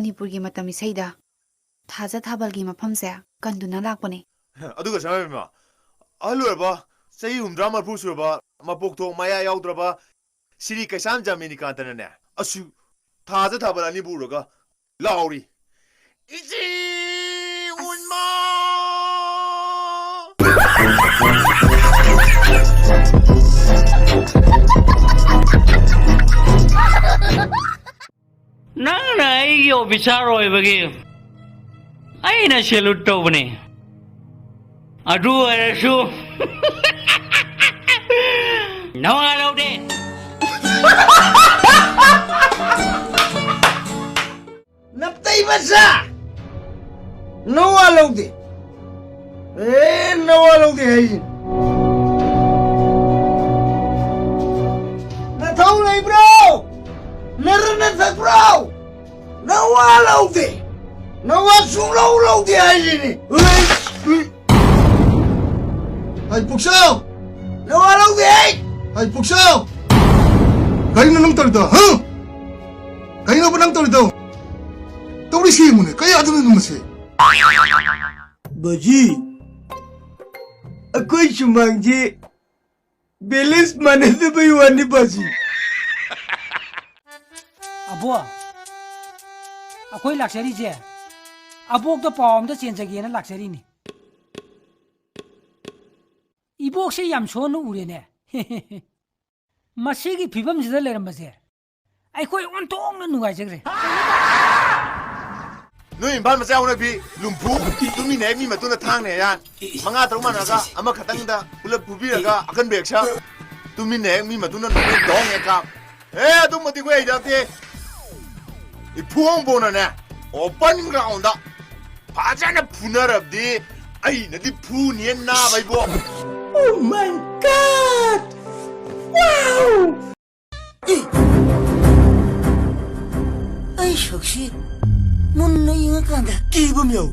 Manipuri matami saida thaja thabalgi mafamse kanduna lakpane aduga samema alurba sei umdrama phusurba mapokto maya yaudrba siri kaisam jamini kantanane asu thaja thabalani buruga lauri ichi unma nang nai yo bicharo ibagi aina salute tobne adu arasu nawalo de naptai basa nawalo de hai na thau lai bro narana thak bro nawalo de nawasung lo de hai ni Hai Puksao! nawalo de Hai Puksao! Kanina nang tawid daw, ha? Kanina ba nang tawid daw? Tawid siya mo na, kaya ato na naman siya. Baji, ako'y sumangji. Bilis manito ba yung ni Baji? Abo, ako'y lakshari siya. Abo ko pawam da siya na lakshari ni. Ibok siya yamson ure ne. Masigi pibam sida leram basiya. Ako'y untong na nungay sigre. Nui imban masa una bi lumpu tumi ne mi matuna thang ne ya manga taruma naga ama khatang da ulap pubi raga akan beksa tumi ne mi matuna no dong e ka tum mati ko e jate I puang bona ne open ground da pajana punarabdi ai na di pu ni na bai bo Oh my God! Wow! Ay, Shokshi. Munna yung kanda. Kibam yaw.